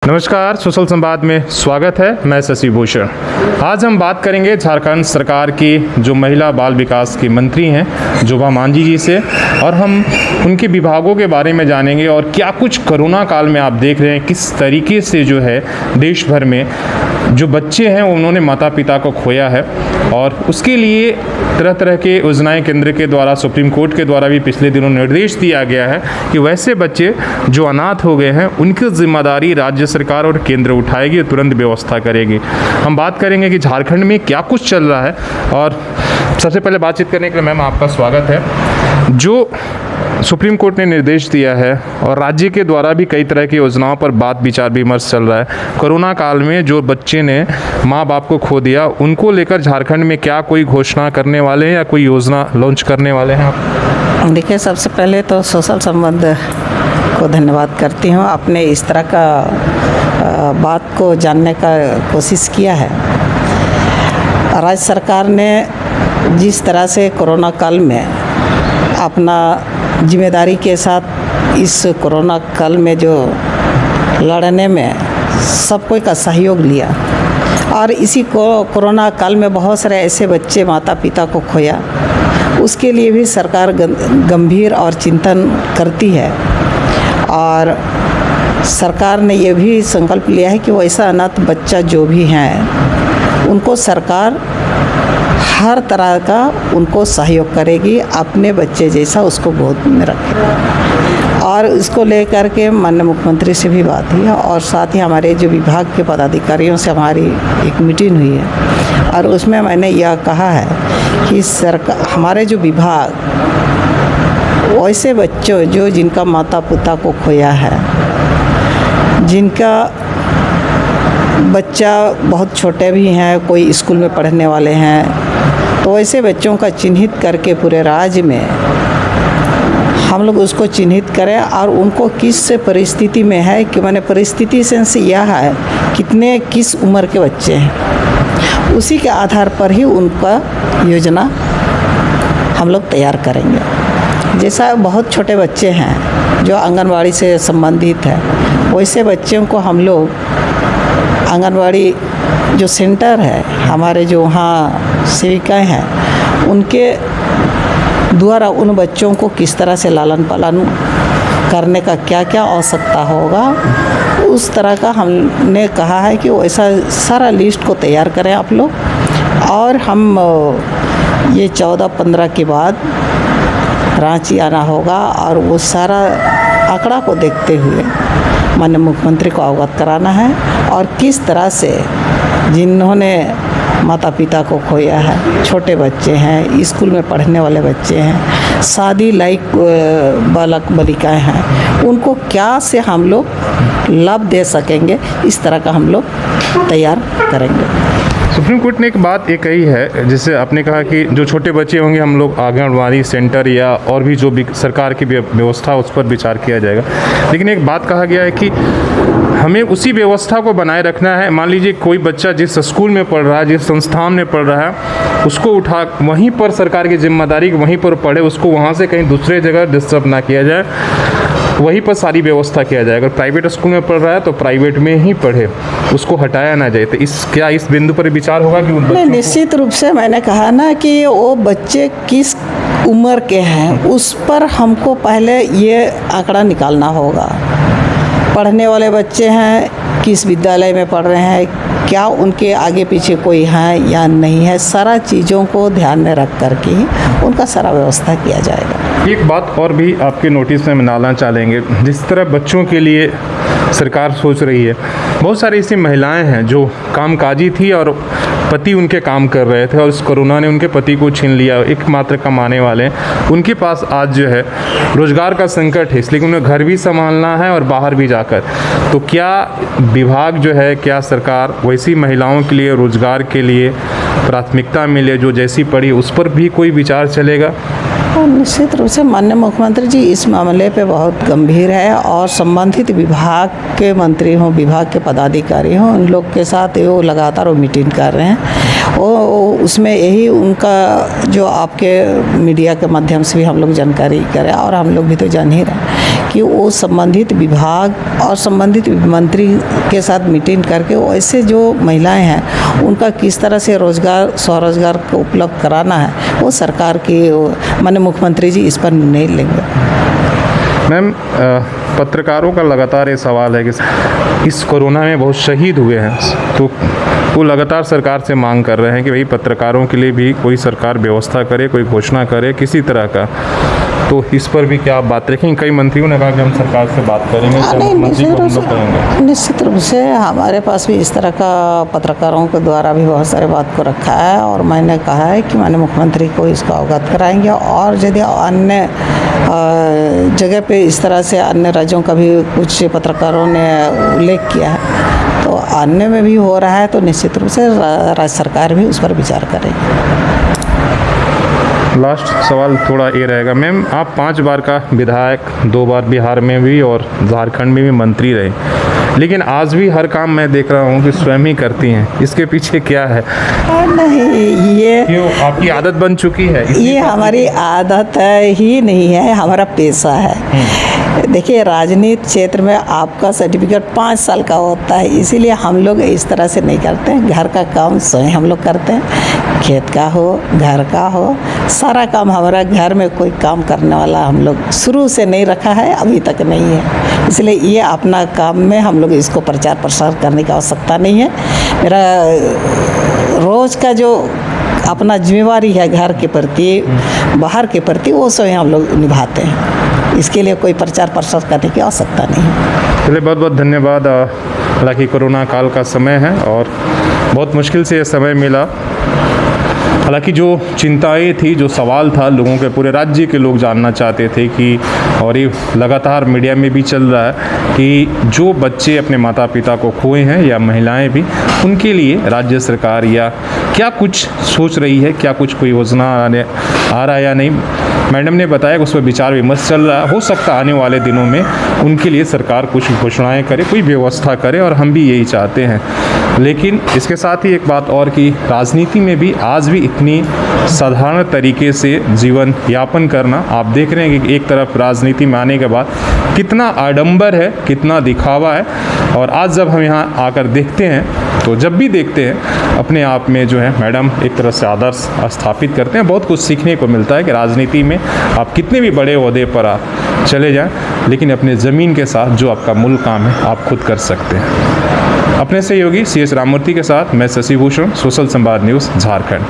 नमस्कार, सोशल संवाद में स्वागत है। मैं शशि भूषण। आज हम बात करेंगे झारखंड सरकार की जो महिला बाल विकास की मंत्री हैं जोबा मांझी जी से, और हम उनके विभागों के बारे में जानेंगे और क्या कुछ कोरोना काल में आप देख रहे हैं किस तरीके से जो है देश भर में जो बच्चे हैं उन्होंने माता पिता को खोया है, और उसके लिए तरह तरह के योजनाएं केंद्र के द्वारा, सुप्रीम कोर्ट के द्वारा भी पिछले दिनों निर्देश दिया गया है कि वैसे बच्चे जो अनाथ हो गए हैं उनकी जिम्मेदारी राज्य सरकार और केंद्र उठाएगी, तुरंत व्यवस्था करेगी। हम बात करेंगे कि झारखंड में क्या कुछ चल रहा है, और सबसे पहले बातचीत करने के लिए मैम आपका स्वागत है। जो सुप्रीम कोर्ट ने निर्देश दिया है और राज्य के द्वारा भी कई तरह की योजनाओं पर बात विचार विमर्श चल रहा है, कोरोना काल में जो बच्चे ने माँ बाप को खो दिया उनको लेकर झारखंड में क्या कोई घोषणा करने वाले हैं या कोई योजना लॉन्च करने वाले हैं आप? देखिए, सबसे पहले तो सोशल संबंध को धन्यवाद करती हूँ। आपने इस तरह का बात को जानने का कोशिश किया है। राज्य सरकार ने जिस तरह से कोरोना काल में अपना जिम्मेदारी के साथ इस कोरोना काल में जो लड़ने में सब कोई का सहयोग लिया, और इसी को कोरोना काल में बहुत सारे ऐसे बच्चे माता पिता को खोया, उसके लिए भी सरकार गंभीर और चिंतन करती है। और सरकार ने ये भी संकल्प लिया है कि वैसा अनाथ बच्चा जो भी हैं उनको सरकार हर तरह का उनको सहयोग करेगी, अपने बच्चे जैसा उसको गोद में रखेगी। और इसको लेकर के माननीय मुख्यमंत्री से भी बात हुई है, और साथ ही हमारे जो विभाग के पदाधिकारियों से हमारी एक मीटिंग हुई है, और उसमें मैंने यह कहा है कि सरकार, हमारे जो विभाग वैसे बच्चों जो जिनका माता पिता को खोया है, जिनका बच्चा बहुत छोटे भी हैं, कोई स्कूल में पढ़ने वाले हैं, तो ऐसे बच्चों का चिन्हित करके पूरे राज्य में हम लोग उसको चिन्हित करें, और उनको किस परिस्थिति में है कि मैंने परिस्थिति सेंस यह है कितने किस उम्र के बच्चे हैं, उसी के आधार पर ही उनका योजना हम लोग तैयार करेंगे। जैसा बहुत छोटे बच्चे हैं जो आंगनवाड़ी से संबंधित है, वैसे बच्चों को हम लोग आंगनवाड़ी जो सेंटर है, हमारे जो वहाँ सेविकाएं हैं, उनके द्वारा उन बच्चों को किस तरह से लालन पालन करने का क्या क्या आवश्यकता होगा, उस तरह का हमने कहा है कि वैसा सारा लिस्ट को तैयार करें आप लोग। और हम ये 14-15 के बाद रांची आना होगा, और वो सारा आंकड़ा को देखते हुए माननीय मुख्यमंत्री को अवगत कराना है, और किस तरह से जिन्होंने माता पिता को खोया है, छोटे बच्चे हैं, स्कूल में पढ़ने वाले बच्चे हैं, शादी लायक बालक बालिकाएं हैं, उनको क्या से हम लोग लाभ दे सकेंगे, इस तरह का हम लोग तैयार करेंगे। सुप्रीम कोर्ट ने एक बात ये कही है, जैसे आपने कहा कि जो छोटे बच्चे होंगे हम लोग आंगनबाड़ी सेंटर या और भी जो भी सरकार की व्यवस्था उस पर विचार किया जाएगा, लेकिन एक बात कहा गया है कि हमें उसी व्यवस्था को बनाए रखना है। मान लीजिए कोई बच्चा जिस स्कूल में पढ़ रहा है, जिस संस्थान में पढ़ रहा है, उसको उठा वहीं पर सरकार की जिम्मेदारी वहीं पर पढ़े, उसको वहाँ से कहीं दूसरे जगह डिस्टर्ब ना किया जाए, वहीं पर सारी व्यवस्था किया जाए। अगर प्राइवेट स्कूल में पढ़ रहा है तो प्राइवेट में ही पढ़े, उसको हटाया ना जाए। तो क्या इस बिंदु पर विचार होगा कि नहीं, निश्चित रूप से मैंने कहा ना कि वो बच्चे किस उम्र के हैं उस पर हमको पहले ये आंकड़ा निकालना होगा। पढ़ने वाले बच्चे हैं, किस विद्यालय में पढ़ रहे हैं, क्या उनके आगे पीछे कोई है या नहीं है, सारा चीज़ों को ध्यान में रख कर के ही उनका सारा व्यवस्था किया जाएगा। एक बात और भी आपके नोटिस में डालना चाहेंगे, जिस तरह बच्चों के लिए सरकार सोच रही है, बहुत सारी ऐसी महिलाएं हैं जो कामकाजी थी और पति उनके काम कर रहे थे, और इस कोरोना ने उनके पति को छीन लिया, एकमात्र कमाने वाले हैं, उनके पास आज जो है रोजगार का संकट है, इसलिए उन्हें घर भी संभालना है और बाहर भी जाकर। तो क्या विभाग जो है, क्या सरकार वैसी महिलाओं के लिए रोजगार के लिए प्राथमिकता मिले जो जैसी पड़ी, उस पर भी कोई विचार चलेगा? और निश्चित रूप से माननीय मुख्यमंत्री जी इस मामले पे बहुत गंभीर है, और संबंधित विभाग के मंत्री हों, विभाग के पदाधिकारी हों, उन लोग के साथ वो लगातार वो मीटिंग कर रहे हैं। वो उसमें यही उनका जो आपके मीडिया के माध्यम से भी हम लोग जानकारी करें, और हम लोग भी तो जान ही रहे हैं कि वो संबंधित विभाग और संबंधित मंत्री के साथ मीटिंग करके ऐसे जो महिलाएं हैं उनका किस तरह से रोजगार स्वरोजगार को उपलब्ध कराना है वो सरकार की माननीय मुख्यमंत्री जी इस पर निर्णय लेंगे। मैम, पत्रकारों का लगातार ये सवाल है कि इस कोरोना में बहुत शहीद हुए हैं, तो वो लगातार सरकार से मांग कर रहे हैं कि भाई पत्रकारों के लिए भी कोई सरकार व्यवस्था करे, कोई घोषणा करे किसी तरह का। तो इस पर भी क्या आप बात रखेंगे? कई मंत्रियों ने कहा कि हम सरकार से बात करेंगे, मुख्यमंत्री को हम लोग करेंगे। निश्चित रूप से हमारे पास भी इस तरह का पत्रकारों के द्वारा भी बहुत सारे बात को रखा है और मैंने कहा है कि माननीय मुख्यमंत्री को इसको अवगत कराएंगे और यदि अन्य जगह पे इस तरह से अन्य राज्यों का भी कुछ पत्रकारों ने उल्लेख किया है तो अन्य में भी हो रहा है तो निश्चित रूप से राज्य सरकार भी उस पर विचार करेगी। लास्ट सवाल थोड़ा ये रहेगा मैम, आप 5 बार का विधायक, 2 बार बिहार में भी और झारखंड में भी मंत्री रहे, लेकिन आज भी हर काम मैं देख रहा हूँ कि स्वयं ही करती हैं। इसके पीछे क्या है? नहीं, ये क्यों आपकी आदत बन चुकी है? ये हमारी आदत ही नहीं है, हमारा पेशा है। देखिए, राजनीति क्षेत्र में आपका सर्टिफिकेट 5 साल का होता है, इसीलिए हम लोग इस तरह से नहीं करते हैं। घर का काम स्वयं हम लोग करते हैं, खेत का हो, घर का हो, सारा काम हमारा। घर में कोई काम करने वाला हम लोग शुरू से नहीं रखा है, अभी तक नहीं है, इसलिए ये अपना काम में हम लोग इसको प्रचार प्रसार करने की आवश्यकता नहीं है। मेरा रोज़ का जो अपना जिम्मेवारी है घर के प्रति, बाहर के प्रति, वो स्वयं हम लोग निभाते हैं। इसके लिए कोई प्रचार प्रसार करने की आवश्यकता नहीं है। चलिए, बहुत बहुत धन्यवाद। हालांकि कोरोना काल का समय है और बहुत मुश्किल से ये समय मिला। हालांकि जो चिंताएं थी, जो सवाल था लोगों के, पूरे राज्य के लोग जानना चाहते थे कि, और ये लगातार मीडिया में भी चल रहा है कि जो बच्चे अपने माता पिता को खोए हैं या महिलाएं भी, उनके लिए राज्य सरकार या क्या कुछ सोच रही है, क्या कुछ कोई योजना आ रहा है या नहीं। मैडम ने बताया कि उस पर विचार विमर्श चल रहा है। हो सकता है आने वाले दिनों में उनके लिए सरकार कुछ घोषणाएं करे, कोई व्यवस्था करे, और हम भी यही चाहते हैं। लेकिन इसके साथ ही एक बात और कि राजनीति में भी आज भी इतनी साधारण तरीके से जीवन यापन करना, आप देख रहे हैं कि एक तरफ राजनीति में आने के बाद कितना आडंबर है, कितना दिखावा है, और आज जब हम यहाँ आकर देखते हैं तो जब भी देखते हैं अपने आप में जो है मैडम एक तरह से आदर्श स्थापित करते हैं। बहुत कुछ सीखने को मिलता है कि राजनीति में आप कितने भी बड़े ओहदे पर आप चले जाएं, लेकिन अपने ज़मीन के साथ जो आपका मूल काम है आप खुद कर सकते हैं। अपने सहयोगी CS राममूर्ति के साथ मैं शशि भूषण, सोशल संवाद न्यूज़, झारखंड।